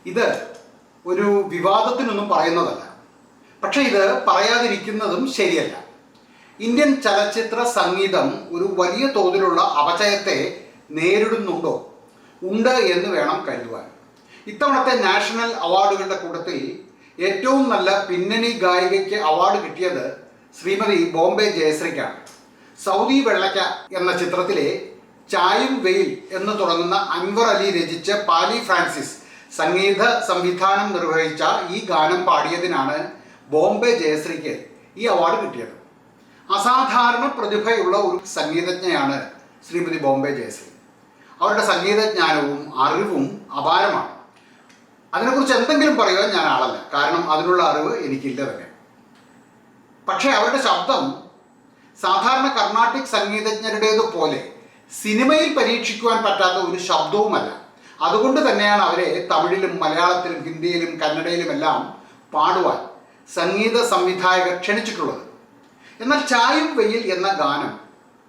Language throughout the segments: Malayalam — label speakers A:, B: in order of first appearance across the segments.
A: ഇത് ഒരു വിവാദത്തിനൊന്നും പറയുന്നതല്ല. പക്ഷെ ഇത് പറയാതിരിക്കുന്നതും ശരിയല്ല. ഇന്ത്യൻ ചലച്ചിത്ര സംഗീതം ഒരു വലിയ തോതിലുള്ള അപചയത്തെ നേരിടുന്നുണ്ടോ? ഉണ്ട് എന്ന് വേണം കരുതുവാൻ. ഇത്തവണത്തെ നാഷണൽ അവാർഡുകളുടെ കൂട്ടത്തിൽ ഏറ്റവും നല്ല പിന്നണി ഗായികയ്ക്ക് അവാർഡ് കിട്ടിയത് ശ്രീമതി ബോംബെ ജയശ്രീക്കാണ്. സൗദി വെള്ളയ്ക്ക എന്ന ചിത്രത്തിലെ ചായും വെയിൽ എന്ന് തുടങ്ങുന്ന അൻവർ അലി രചിച്ച് പാലി ഫ്രാൻസിസ് സംഗീത സംവിധാനം നിർവഹിച്ച ഈ ഗാനം പാടിയതിനാണ് ബോംബെ ജയശ്രീക്ക് ഈ അവാർഡ് കിട്ടിയത്. അസാധാരണ പ്രതിഭയുള്ള ഒരു സംഗീതജ്ഞയാണ് ശ്രീമതി ബോംബെ ജയശ്രീ. അവരുടെ സംഗീതജ്ഞാനവും അറിവും അപാരമാണ്. അതിനെക്കുറിച്ച് എന്തെങ്കിലും പറയുവാൻ ഞാൻ ആളല്ല, കാരണം അതിനുള്ള അറിവ് എനിക്കില്ല തന്നെ. പക്ഷേ അവരുടെ ശബ്ദം സാധാരണ കർണാട്ടിക് സംഗീതജ്ഞരുടേതുപോലെ സിനിമയിൽ പരീക്ഷിക്കുവാൻ പറ്റാത്ത ഒരു ശബ്ദവുമല്ല. അതുകൊണ്ട് തന്നെയാണ് അവരെ തമിഴിലും മലയാളത്തിലും ഹിന്ദിയിലും കന്നഡയിലുമെല്ലാം പാടുവാൻ സംഗീത സംവിധായകർ ക്ഷണിച്ചിട്ടുള്ളത്. എന്നാൽ ചായും വെയിൽ എന്ന ഗാനം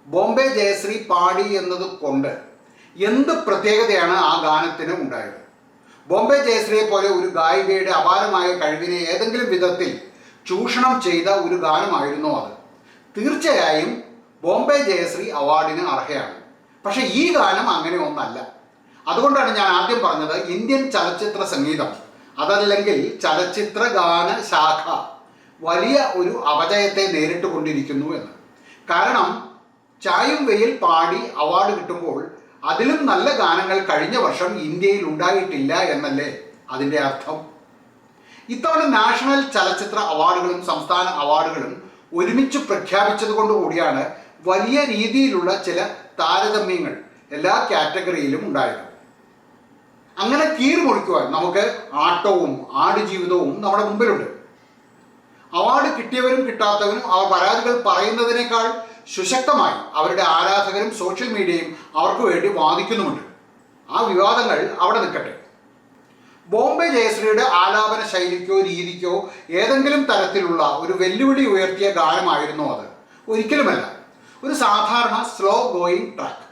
A: ബോംബെ ജയശ്രീ പാടി എന്നത് കൊണ്ട് എന്ത് പ്രത്യേകതയാണ് ആ ഗാനത്തിന് ഉണ്ടായത്? ബോംബെ ജയശ്രീയെ പോലെ ഒരു ഗായികയുടെ അപാരമായ കഴിവിനെ ഏതെങ്കിലും വിധത്തിൽ ചൂഷണം ചെയ്ത ഒരു ഗാനമായിരുന്നോ അത്? തീർച്ചയായും ബോംബെ ജയശ്രീ അവാർഡിന് അർഹയാണ്. പക്ഷേ ഈ ഗാനം അങ്ങനെ ഒന്നല്ല. അതുകൊണ്ടാണ് ഞാൻ ആദ്യം പറഞ്ഞത് ഇന്ത്യൻ ചലച്ചിത്ര സംഗീതം, അതല്ലെങ്കിൽ ചലച്ചിത്ര ഗാന ശാഖ വലിയ ഒരു അപജയത്തെ നേരിട്ട് കൊണ്ടിരിക്കുന്നു എന്ന്. കാരണം ചായും വെയിൽ പാടി അവാർഡ് കിട്ടുമ്പോൾ അതിലും നല്ല ഗാനങ്ങൾ കഴിഞ്ഞ വർഷം ഇന്ത്യയിൽ ഉണ്ടായിട്ടില്ല എന്നല്ലേ അതിൻ്റെ അർത്ഥം? ഇത്തവണ നാഷണൽ ചലച്ചിത്ര അവാർഡുകളും സംസ്ഥാന അവാർഡുകളും ഒരുമിച്ച് പ്രഖ്യാപിച്ചത് കൊണ്ടുകൂടിയാണ് വലിയ രീതിയിലുള്ള ചില താരതമ്യങ്ങൾ എല്ലാ കാറ്റഗറിയിലും ഉണ്ടായത്. അങ്ങനെ കീറിമുറിക്കുവാൻ നമുക്ക് ആട്ടവും ആടുജീവിതവും നമ്മുടെ മുമ്പിലുണ്ട്. അവാർഡ് കിട്ടിയവരും കിട്ടാത്തവരും അവർ പരാതികൾ പറയുന്നതിനേക്കാൾ സുശക്തമായി അവരുടെ ആരാധകരും സോഷ്യൽ മീഡിയയും അവർക്ക് വേണ്ടി വാദിക്കുന്നുമുണ്ട്. ആ വിവാദങ്ങൾ അവിടെ നിൽക്കട്ടെ. ബോംബെ ജയശ്രീയുടെ ആലാപന ശൈലിക്കോ രീതിക്കോ ഏതെങ്കിലും തരത്തിലുള്ള ഒരു വെല്ലുവിളി ഉയർത്തിയ ഗാനമായിരുന്നോ അത്? ഒരിക്കലുമല്ല. ഒരു സാധാരണ സ്ലോ ഗോയിങ് ട്രാക്ക്.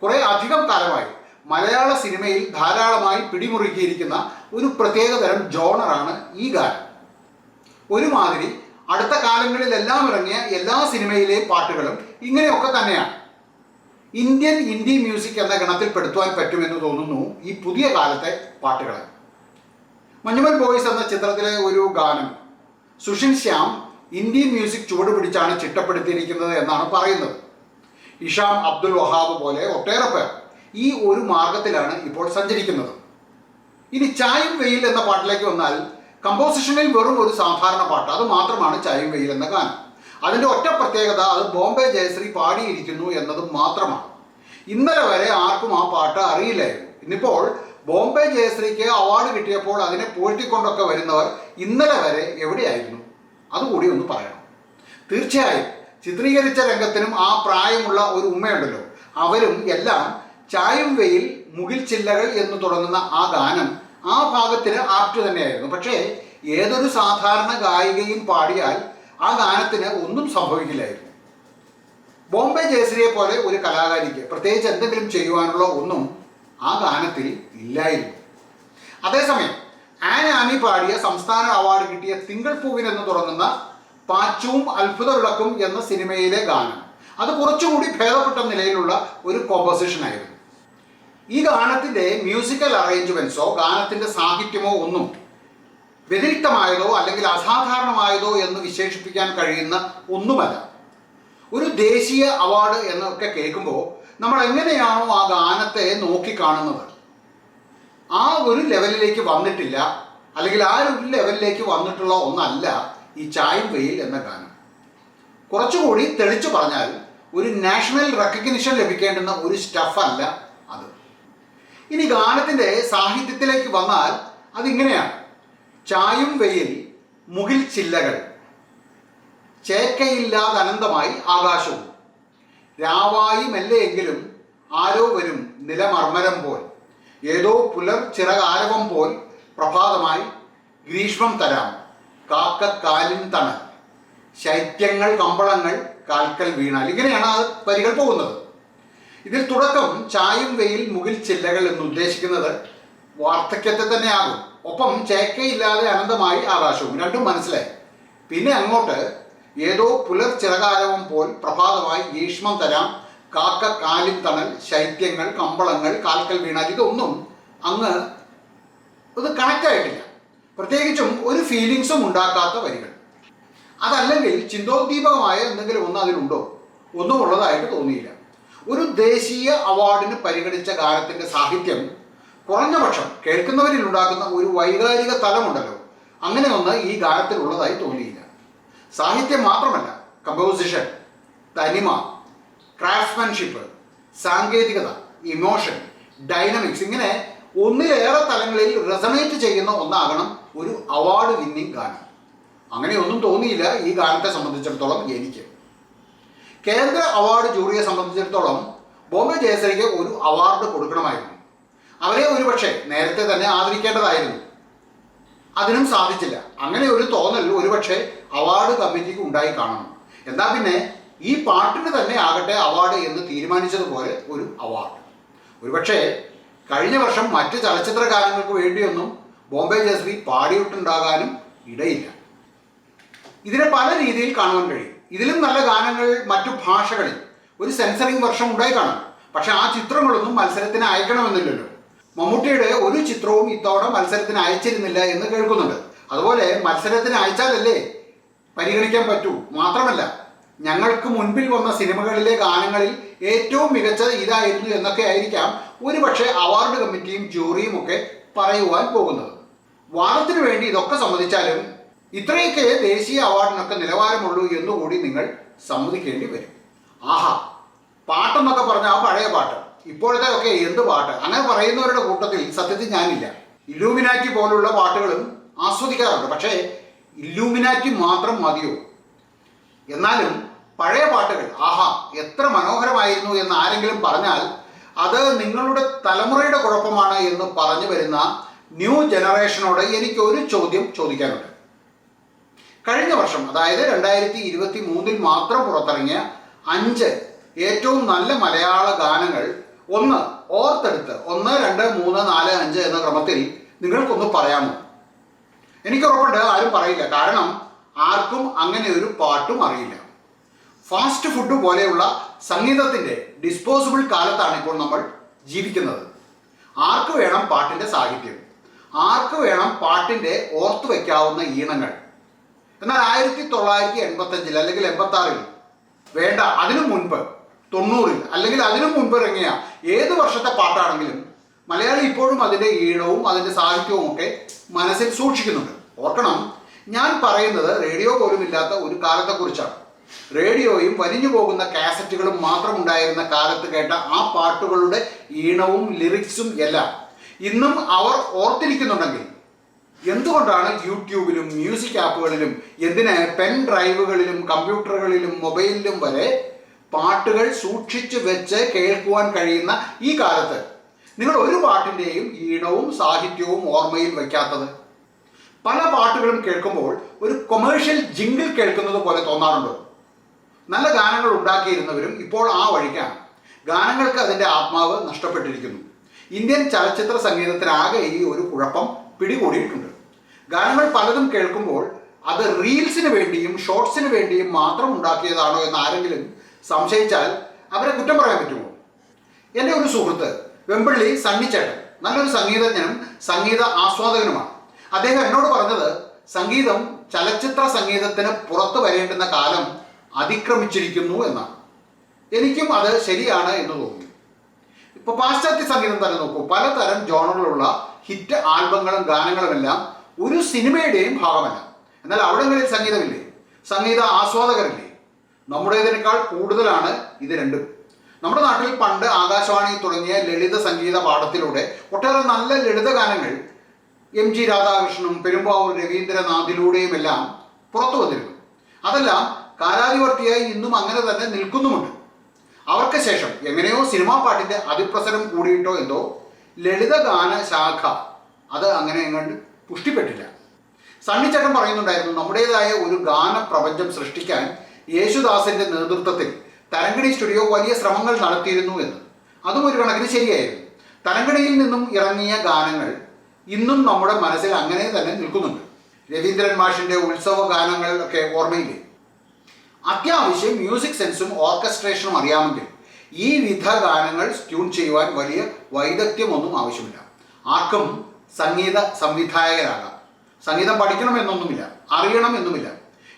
A: കുറേ അധികം കാലമായി മലയാള സിനിമയിൽ ധാരാളമായി പിടിമുറുക്കിയിരിക്കുന്ന ഒരു പ്രത്യേകതരം ജോണറാണ് ഈ ഗാനം. ഒരുമാതിരി അടുത്ത കാലങ്ങളിലെല്ലാം ഇറങ്ങിയ എല്ലാ സിനിമയിലെയും പാട്ടുകളും ഇങ്ങനെയൊക്കെ തന്നെയാണ്. ഇന്ത്യൻ ഇൻഡി മ്യൂസിക് എന്ന ഗണത്തിൽപ്പെടുത്തുവാൻ പറ്റുമെന്ന് തോന്നുന്നു ഈ പുതിയ കാലത്തെ പാട്ടുകളെ. മഞ്ഞുമൽ ബോയ്സ് എന്ന ചിത്രത്തിലെ ഒരു ഗാനം സുഷിൻ ശ്യാം ഇൻഡി മ്യൂസിക് ചുവട് പിടിച്ചാണ് ചിട്ടപ്പെടുത്തിയിരിക്കുന്നത് എന്നാണ് പറയുന്നത്. ഇഷാം അബ്ദുൽ വഹാബ് പോലെ ഒട്ടേറെ പേർ ഈ ഒരു മാർഗത്തിലാണ് ഇപ്പോൾ സഞ്ചരിക്കുന്നത്. ഇനി ചായും വെയിൽ എന്ന പാട്ടിലേക്ക് വന്നാൽ കമ്പോസിഷനിൽ വെറും ഒരു സാധാരണ പാട്ട്, അത് മാത്രമാണ് ചായും വെയിൽ എന്ന ഗാനം. അതിൻ്റെ ഒറ്റ പ്രത്യേകത അത് ബോംബെ ജയശ്രീ പാടിയിരിക്കുന്നു എന്നതും മാത്രമാണ്. ഇന്നലെ വരെ ആർക്കും ആ പാട്ട് അറിയില്ലായിരുന്നു. ഇന്നിപ്പോൾ ബോംബെ ജയശ്രീക്ക് അവാർഡ് കിട്ടിയപ്പോൾ അതിനെ പൂഴ്ത്തിക്കൊണ്ടൊക്കെ വരുന്നവർ ഇന്നലെ വരെ എവിടെയായിരുന്നു? അതുകൂടി ഒന്ന് പറയണം. തീർച്ചയായും ചിത്രീകരിച്ച രംഗത്തിനും ആ പ്രായമുള്ള ഒരു ഉമ്മയുണ്ടല്ലോ, അവരും എല്ലാം ചായും വെയിൽ മുകിൽ ചില്ലകൾ എന്ന് തുടങ്ങുന്ന ആ ഗാനം ആ ഭാഗത്തിന് ആപ്റ്റ് തന്നെയായിരുന്നു. പക്ഷേ ഏതൊരു സാധാരണ ഗായികയും പാടിയാൽ ആ ഗാനത്തിന് ഒന്നും സംഭവിക്കില്ലായിരുന്നു. ബോംബെ ജയശ്രീയെ പോലെ ഒരു കലാകാരിക്ക് പ്രത്യേകിച്ച് എന്തെങ്കിലും ചെയ്യുവാനുള്ള ഒന്നും ആ ഗാനത്തിൽ ഇല്ലായിരുന്നു. അതേസമയം ആനി പാടിയ സംസ്ഥാന അവാർഡ് കിട്ടിയ തിങ്കൾ പൂവിൻ എന്ന് തുടങ്ങുന്ന പാച്ചും അത്ഭുത വിളക്കും എന്ന സിനിമയിലെ ഗാനം അത് കുറച്ചുകൂടി ഭേദപ്പെട്ട നിലയിലുള്ള ഒരു കോമ്പോസിഷനായിരുന്നു. ഈ ഗാനത്തിൻ്റെ മ്യൂസിക്കൽ അറേഞ്ച്മെൻറ്റ്സോ ഗാനത്തിൻ്റെ സാഹിത്യമോ ഒന്നും വ്യതിരിക്തമായതോ അല്ലെങ്കിൽ അസാധാരണമായതോ എന്ന് വിശേഷിപ്പിക്കാൻ കഴിയുന്ന ഒന്നുമല്ല. ഒരു ദേശീയ അവാർഡ് എന്നൊക്കെ കേൾക്കുമ്പോൾ നമ്മൾ എങ്ങനെയാണോ ആ ഗാനത്തെ നോക്കിക്കാണുന്നത്, ആ ഒരു ലെവലിലേക്ക് വന്നിട്ടില്ല, അല്ലെങ്കിൽ ആ ഒരു ലെവലിലേക്ക് വന്നിട്ടുള്ള ഒന്നല്ല ഈ ചായും വെയിൽ എന്ന ഗാനം. കുറച്ചുകൂടി തെളിച്ചു പറഞ്ഞാൽ ഒരു നാഷണൽ റെക്കഗ്നിഷൻ ലഭിക്കേണ്ടുന്ന ഒരു സ്റ്റഫല്ല അത്. ഇനി ഗാനത്തിൻ്റെ സാഹിത്യത്തിലേക്ക് വന്നാൽ അതിങ്ങനെയാണ്: ചായും വെയിൽ മുകിൽ ചില്ലകൾ, ചേക്കയില്ലാതെ അനന്തമായി ആകാശവും, രാവായി മെല്ലെയെങ്കിലും ആരോ വരും നിലമർമരം പോൽ, ഏതോ പുലർ ചിറകാരവം പോൽ പ്രഭാതമായി ഗ്രീഷ്മം തരാം കാക്കക്കാലിൻ തണൽ, ശൈത്യങ്ങൾ കമ്പളങ്ങൾ കാൽക്കൽ വീണാൽ. ഇങ്ങനെയാണ് ആ വരികൾ പോകുന്നത്. ഇതിൽ തുടക്കം ചായും വെയിൽ മുകിൽ ചില്ലകൾ എന്ന് ഉദ്ദേശിക്കുന്നത് വാർദ്ധക്യത്തെ തന്നെ ആകും. ഒപ്പം ചേക്കയില്ലാതെ അനന്തമായി ആകാശവും. രണ്ടും മനസ്സിലായി. പിന്നെ അങ്ങോട്ട് ഏതോ പുലർച്ചിറകാരവം പോൽ പ്രഭാതമായി ഗ്രീഷ്മം തരാം, കാക്ക കാലിൻ തണൽ, ശൈത്യങ്ങൾ, കമ്പളങ്ങൾ, കാൽക്കൽ വീണാൽ, ഇതൊന്നും അങ്ങ് ഇത് കണക്റ്റായിട്ടില്ല. പ്രത്യേകിച്ചും ഒരു ഫീലിങ്സും ഉണ്ടാക്കാത്ത വരികൾ. അതല്ലെങ്കിൽ ചിന്തോദ്ദീപകമായ എന്തെങ്കിലും ഒന്ന് അതിലുണ്ടോ? ഒന്നും ഉള്ളതായിട്ട് തോന്നിയില്ല. ഒരു ദേശീയ അവാർഡിന് പരിഗണിച്ച ഗാനത്തിൻ്റെ സാഹിത്യം കുറഞ്ഞപക്ഷം കേൾക്കുന്നവരിൽ ഉണ്ടാക്കുന്ന ഒരു വൈകാരിക തലമുണ്ടല്ലോ, അങ്ങനെ ഒന്ന് ഈ ഗാനത്തിൽ ഉള്ളതായി തോന്നിയില്ല. സാഹിത്യം മാത്രമല്ല, കമ്പോസിഷൻ, തനിമ, ക്രാഫ്റ്റ്സ്മാൻഷിപ്പ്, സാങ്കേതികത, ഇമോഷൻ, ഡൈനമിക്സ്, ഇങ്ങനെ ഒന്നിലേറെ തലങ്ങളിൽ റെസണേറ്റ് ചെയ്യുന്ന ഒന്നാകണം ഒരു അവാർഡ് വിന്നിംഗ് ഗാനം. അങ്ങനെയൊന്നും തോന്നിയില്ല ഈ ഗാനത്തെ സംബന്ധിച്ചിടത്തോളം എനിക്ക്. കേന്ദ്ര അവാർഡ് ജൂറിയെ സംബന്ധിച്ചിടത്തോളം ബോംബെ ജയശ്രീക്ക് ഒരു അവാർഡ് കൊടുക്കണമായിരുന്നു. അവരെ ഒരുപക്ഷെ നേരത്തെ തന്നെ ആദരിക്കേണ്ടതായിരുന്നു. അതിനും സാധിച്ചില്ല. അങ്ങനെ ഒരു തോന്നൽ ഒരുപക്ഷെ അവാർഡ് കമ്മിറ്റിക്ക് ഉണ്ടായി കാണണം. എന്നാൽ പിന്നെ ഈ പാട്ടിന് തന്നെ ആകട്ടെ അവാർഡ് എന്ന് തീരുമാനിച്ചതുപോലെ ഒരു അവാർഡ്. ഒരുപക്ഷെ കഴിഞ്ഞ വർഷം മറ്റ് ചലച്ചിത്ര ഗാനങ്ങൾക്ക് വേണ്ടിയൊന്നും ബോംബെ ജയശ്രീ പാടിയിട്ടുണ്ടാകാനും ഇടയില്ല. ഇതിനെ പല രീതിയിൽ കാണുവാൻ കഴിയും. ഇതിലും നല്ല ഗാനങ്ങൾ മറ്റു ഭാഷകളിൽ ഒരു സെൻസറിങ് വർഷം ഉണ്ടായി കാണും. പക്ഷെ ആ ചിത്രങ്ങളൊന്നും മത്സരത്തിന് അയക്കണമെന്നില്ലല്ലോ. മമ്മൂട്ടിയുടെ ഒരു ചിത്രവും ഇത്തവണ മത്സരത്തിന് അയച്ചിരുന്നില്ല എന്ന് കേൾക്കുന്നുണ്ട്. അതുപോലെ മത്സരത്തിന് അയച്ചാലല്ലേ പരിഗണിക്കാൻ പറ്റൂ. മാത്രമല്ല, ഞങ്ങൾക്ക് മുൻപിൽ വന്ന സിനിമകളിലെ ഗാനങ്ങളിൽ ഏറ്റവും മികച്ചത് ഇതായിരുന്നു എന്നൊക്കെ ആയിരിക്കാം ഒരുപക്ഷെ അവാർഡ് കമ്മിറ്റിയും ജൂറിയും ഒക്കെ പറയുവാൻ പോകുന്നത്. വാദത്തിനു വേണ്ടി ഇതൊക്കെ സമ്മതിച്ചാലും ഇത്രയൊക്കെ ദേശീയ അവാർഡിനൊക്കെ നിലവാരമുള്ളൂ എന്നുകൂടി നിങ്ങൾ സമ്മതിക്കേണ്ടി വരും. ആഹാ, പാട്ടെന്നൊക്കെ പറഞ്ഞാൽ ആ പഴയ പാട്ട്, ഇപ്പോഴത്തെ ഒക്കെ എന്ത് പാട്ട്, അങ്ങനെ പറയുന്നവരുടെ കൂട്ടത്തിൽ സത്യത്തിൽ ഞാനില്ല. ഇല്ലൂമിനാറ്റി പോലുള്ള പാട്ടുകളും ആസ്വദിക്കാറുണ്ട്. പക്ഷേ ഇല്ലൂമിനാറ്റി മാത്രം മതിയോ? എന്നാലും പഴയ പാട്ടുകൾ ആഹാ എത്ര മനോഹരമായിരുന്നു എന്ന് ആരെങ്കിലും പറഞ്ഞാൽ അത് നിങ്ങളുടെ തലമുറയുടെ കുഴപ്പമാണ് എന്ന് പറഞ്ഞു വരുന്ന ന്യൂ ജനറേഷനോട് എനിക്ക് ഒരു ചോദ്യം ചോദിക്കാനുണ്ട്. കഴിഞ്ഞ വർഷം, അതായത് 2023 മാത്രം പുറത്തിറങ്ങിയ 5 ഏറ്റവും നല്ല മലയാള ഗാനങ്ങൾ ഒന്ന് ഓർത്തെടുത്ത് 1, 2, 3, 4, 5 എന്ന ക്രമത്തിൽ നിങ്ങൾക്കൊന്ന് പറയാമോ? എനിക്ക് ഉറപ്പുണ്ട് ആരും പറയില്ല. കാരണം ആർക്കും അങ്ങനെ ഒരു പാട്ടും അറിയില്ല. ഫാസ്റ്റ് ഫുഡ് പോലെയുള്ള സംഗീതത്തിൻ്റെ ഡിസ്പോസിബിൾ കാലത്താണ് ഇപ്പോൾ നമ്മൾ ജീവിക്കുന്നത്. ആർക്ക് വേണം പാട്ടിൻ്റെ സാഹിത്യം? ആർക്ക് വേണം പാട്ടിൻ്റെ ഓർത്തു വയ്ക്കാവുന്ന ഈണങ്ങൾ? എന്നാൽ 1985 അല്ലെങ്കിൽ 86 വേണ്ട, അതിനു മുൻപ് 90 അല്ലെങ്കിൽ അതിനു മുൻപ് ഇറങ്ങിയ ഏത് വർഷത്തെ പാട്ടാണെങ്കിലും മലയാളി ഇപ്പോഴും അതിൻ്റെ ഈണവും അതിൻ്റെ സാഹിത്യവും ഒക്കെ മനസ്സിൽ സൂക്ഷിക്കുന്നുണ്ട്. ഓർക്കണം, ഞാൻ പറയുന്നത് റേഡിയോ പോലും ഇല്ലാത്ത ഒരു കാലത്തെക്കുറിച്ചാണ്. റേഡിയോയും വലിഞ്ഞു പോകുന്ന കാസറ്റുകളും മാത്രം ഉണ്ടായിരുന്ന കാലത്ത് കേട്ട ആ പാട്ടുകളുടെ ഈണവും ലിറിക്സും എല്ലാം ഇന്നും അവർ ഓർത്തിരിക്കുന്നുണ്ടെങ്കിൽ എന്തുകൊണ്ടാണ് യൂട്യൂബിലും മ്യൂസിക് ആപ്പുകളിലും എന്തിന് പെൻ ഡ്രൈവുകളിലും കമ്പ്യൂട്ടറുകളിലും മൊബൈലിലും വരെ പാട്ടുകൾ സൂക്ഷിച്ചു വെച്ച് കേൾക്കുവാൻ കഴിയുന്ന ഈ കാലത്ത് നിങ്ങൾ ഒരു പാട്ടിൻ്റെയും ഈണവും സാഹിത്യവും ഓർമ്മയിൽ വയ്ക്കാത്തത്? പല പാട്ടുകളും കേൾക്കുമ്പോൾ ഒരു കൊമേഴ്ഷ്യൽ ജിംഗിൾ കേൾക്കുന്നത് പോലെ തോന്നാറുണ്ടോ? നല്ല ഗാനങ്ങൾ ഉണ്ടാക്കിയിരുന്നവരും ഇപ്പോൾ ആ വഴിക്കാണ്. ഗാനങ്ങൾക്ക് അതിൻ്റെ ആത്മാവ് നഷ്ടപ്പെട്ടിരിക്കുന്നു. ഇന്ത്യൻ ചലച്ചിത്ര സംഗീതത്തിനാകെ ഈ ഒരു കുഴപ്പം പിടികൂടിയിട്ടുണ്ട്. ഗാനങ്ങൾ പലതും കേൾക്കുമ്പോൾ അത് റീൽസിന് വേണ്ടിയും ഷോർട്സിന് വേണ്ടിയും മാത്രം ഉണ്ടാക്കിയതാണോ എന്ന് ആരെങ്കിലും സംശയിച്ചാൽ അവരെ കുറ്റം പറയാൻ പറ്റുമോ? എൻ്റെ ഒരു സുഹൃത്ത് വെമ്പിള്ളി സണ്ണിച്ചേട്ടൻ നല്ലൊരു സംഗീതജ്ഞനും സംഗീത ആസ്വാദകനുമാണ്. അദ്ദേഹം എന്നോട് പറഞ്ഞത് സംഗീതം ചലച്ചിത്ര സംഗീതത്തിന് പുറത്തു വരേണ്ടുന്ന കാലം അതിക്രമിച്ചിരിക്കുന്നു എന്നാണ്. എനിക്കും അത് ശരിയാണ് എന്ന് തോന്നി. ഇപ്പോൾ പാശ്ചാത്യ സംഗീതം തന്നെ നോക്കൂ. പലതരം ജോണറുകളുള്ള ഹിറ്റ് ആൽബങ്ങളും ഗാനങ്ങളുമെല്ലാം ഒരു സിനിമയുടെയും ഭാഗമല്ല. എന്നാൽ അവിടങ്ങളിൽ സംഗീതമില്ലേ? സംഗീത ആസ്വാദകരില്ലേ? നമ്മുടേതിനേക്കാൾ കൂടുതലാണ് ഇത് രണ്ടും. നമ്മുടെ നാട്ടിൽ പണ്ട് ആകാശവാണി തുടങ്ങിയ ലളിത സംഗീത പാഠത്തിലൂടെ ഒട്ടേറെ നല്ല ലളിത ഗാനങ്ങൾ MG രാധാകൃഷ്ണനും പെരുമ്പാവൂർ രവീന്ദ്രനാഥിലൂടെയുമെല്ലാം പുറത്തു വന്നിരുന്നു. അതെല്ലാം കാലാതിവർത്തിയായി ഇന്നും അങ്ങനെ തന്നെ നിൽക്കുന്നുമുണ്ട്. അവർക്ക് ശേഷം എങ്ങനെയോ സിനിമാ പാട്ടിൻ്റെ അതിപ്രസരം കൂടിയിട്ടോ എന്തോ ലളിത ഗാന ശാഖ അത് അങ്ങനെ എങ്ങോട്ട് പുഷ്ടിപ്പെട്ടില്ല. സണ്ണിച്ചേട്ടൻ പറയുന്നുണ്ടായിരുന്നു, നമ്മുടേതായ ഒരു ഗാന പ്രപഞ്ചം സൃഷ്ടിക്കാൻ യേശുദാസിൻ്റെ നേതൃത്വത്തിൽ തരംഗിണി സ്റ്റുഡിയോ വലിയ ശ്രമങ്ങൾ നടത്തിയിരുന്നു എന്ന്. അതും ഒരു കണക്കിന് ശരിയായിരുന്നു. തരംഗിണിയിൽ നിന്നും ഇറങ്ങിയ ഗാനങ്ങൾ ഇന്നും നമ്മുടെ മനസ്സിൽ അങ്ങനെ തന്നെ നിൽക്കുന്നുണ്ട്. രവീന്ദ്രൻ മാഷിൻ്റെ ഉത്സവ ഗാനങ്ങളൊക്കെ ഓർമ്മയില്ലേ? അത്യാവശ്യം മ്യൂസിക് സെൻസും ഓർക്കസ്ട്രേഷനും അറിയാമെങ്കിൽ ഈ വിധ ഗാനങ്ങൾ ട്യൂൺ ചെയ്യുവാൻ വലിയ വൈദഗ്ധ്യമൊന്നും ആവശ്യമില്ല. ആർക്കും സംഗീത സംവിധായകരാകാം. സംഗീതം പഠിക്കണമെന്നൊന്നുമില്ല, അറിയണമെന്നുമില്ല.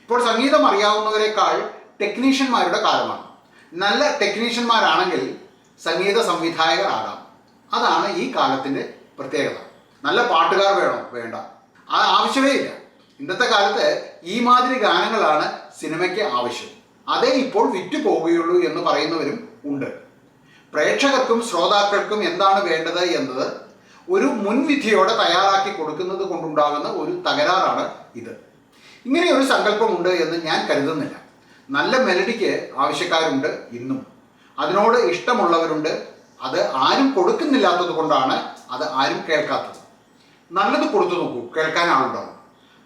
A: ഇപ്പോൾ സംഗീതം അറിയാവുന്നവരെക്കാൾ ടെക്നീഷ്യന്മാരുടെ കാലമാണ്. നല്ല ടെക്നീഷ്യന്മാരാണെങ്കിൽ സംഗീത സംവിധായകരാകാം. അതാണ് ഈ കാലത്തിൻ്റെ പ്രത്യേകത. നല്ല പാട്ടുകാർ വേണോ? വേണ്ട, അത് ആവശ്യമേ ഇല്ല. ഇന്നത്തെ കാലത്ത് ഈ മാതിരി ഗാനങ്ങളാണ് സിനിമയ്ക്ക് ആവശ്യം. അതേ ഇപ്പോൾ വിറ്റു പോവുകയുള്ളൂ എന്ന് പറയുന്നവരും ഉണ്ട്. പ്രേക്ഷകർക്കും ശ്രോതാക്കൾക്കും എന്താണ് വേണ്ടത് എന്നത് ഒരു മുൻവിധിയോടെ തയ്യാറാക്കി കൊടുക്കുന്നത് കൊണ്ടുണ്ടാകുന്ന ഒരു തകരാറാണ് ഇത്. ഇങ്ങനെ ഒരു സങ്കല്പമുണ്ട് എന്ന് ഞാൻ കരുതുന്നില്ല. നല്ല മെലഡിക്ക് ആവശ്യക്കാരുണ്ട് ഇന്നും. അതിനോട് ഇഷ്ടമുള്ളവരുണ്ട്. അത് ആരും കൊടുക്കുന്നില്ലാത്തത് കൊണ്ടാണ് അത് ആരും കേൾക്കാത്തത്. നല്ലത് കൊടുത്തു നോക്കൂ, കേൾക്കാൻ ആളുണ്ടാവും.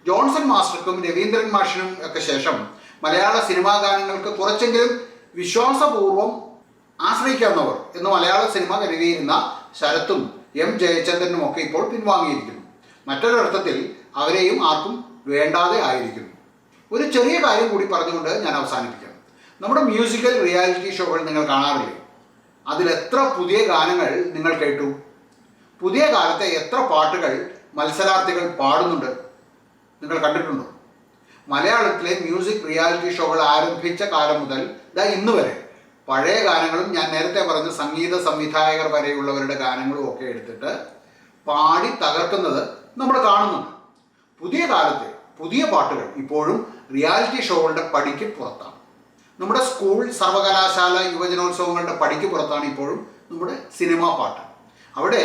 A: ജോൺസൺ മാസ്റ്റർക്കും രവീന്ദ്രൻ മാഷിനും ഒക്കെ ശേഷം മലയാള സിനിമാ ഗാനങ്ങൾക്ക് കുറച്ചെങ്കിലും വിശ്വാസപൂർവ്വം ആശ്രയിക്കാവുന്നവർ എന്ന് മലയാള സിനിമ കരുതിയിരുന്ന ശരത്തും എം ജയചന്ദ്രനും ഒക്കെ ഇപ്പോൾ പിൻവാങ്ങിയിരിക്കുന്നു. മറ്റൊരർത്ഥത്തിൽ അവരെയും ആർക്കും വേണ്ടാതെ ആയിരിക്കുന്നു. ഒരു ചെറിയ കാര്യം കൂടി പറഞ്ഞുകൊണ്ട് ഞാൻ അവസാനിപ്പിക്കാം. നമ്മുടെ മ്യൂസിക്കൽ റിയാലിറ്റി ഷോകൾ നിങ്ങൾ കാണാറില്ലേ? അതിലെത്ര പുതിയ ഗാനങ്ങൾ നിങ്ങൾ കേട്ടു? പുതിയ കാലത്തെ എത്ര പാട്ടുകൾ മത്സരാർത്ഥികൾ പാടുന്നുണ്ട് നിങ്ങൾ കണ്ടിട്ടുണ്ടോ? മലയാളത്തിലെ മ്യൂസിക് റിയാലിറ്റി ഷോകൾ ആരംഭിച്ച കാലം മുതൽ ഇന്ന് വരെ പഴയ ഗാനങ്ങളും ഞാൻ നേരത്തെ പറഞ്ഞ സംഗീത സംവിധായകർ വരെയുള്ളവരുടെ ഗാനങ്ങളും ഒക്കെ എടുത്തിട്ട് പാടി തകർക്കുന്നത് നമ്മൾ കാണുന്നുണ്ട്. പുതിയ കാലത്തെ പുതിയ പാട്ടുകൾ ഇപ്പോഴും റിയാലിറ്റി ഷോകളുടെ പടിക്ക് പുറത്താണ്. നമ്മുടെ സ്കൂൾ, സർവകലാശാല, യുവജനോത്സവങ്ങളുടെ പടിക്ക് പുറത്താണ് ഇപ്പോഴും നമ്മുടെ സിനിമാ പാട്ട്. അവിടെ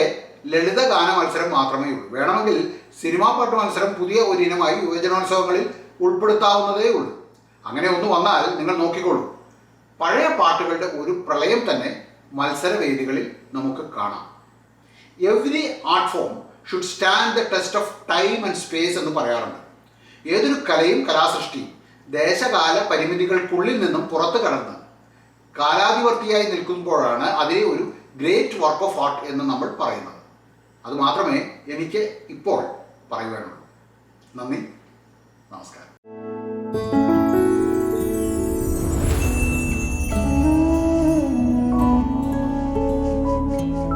A: ലളിത ഗാന മത്സരം മാത്രമേ ഉള്ളൂ. വേണമെങ്കിൽ സിനിമാ പാട്ട് മത്സരം പുതിയ ഒരു ഇനമായി യുവജനോത്സവങ്ങളിൽ ഉൾപ്പെടുത്താവുന്നതേ ഉള്ളൂ. അങ്ങനെ ഒന്ന് വന്നാൽ നിങ്ങൾ നോക്കിക്കോളൂ, പഴയ പാട്ടുകളുടെ ഒരു പ്രളയം തന്നെ മത്സരവേദികളിൽ നമുക്ക് കാണാം. Every art form should stand the test of time and space എന്ന് പറയാറുണ്ട്. ഏതൊരു കലയും കലാസൃഷ്ടിയും ദേശകാല പരിമിതികൾക്കുള്ളിൽ നിന്നും പുറത്തു കടന്ന് കാലാധിവർത്തിയായി നിൽക്കുമ്പോഴാണ് അതിനെ ഒരു ഗ്രേറ്റ് വർക്ക് ഓഫ് ആർട്ട് എന്ന് നമ്മൾ പറയുന്നത്. അതുമാത്രമേ എനിക്ക് ഇപ്പോൾ പറയുവാനുള്ളൂ. നന്ദി, നമസ്കാരം.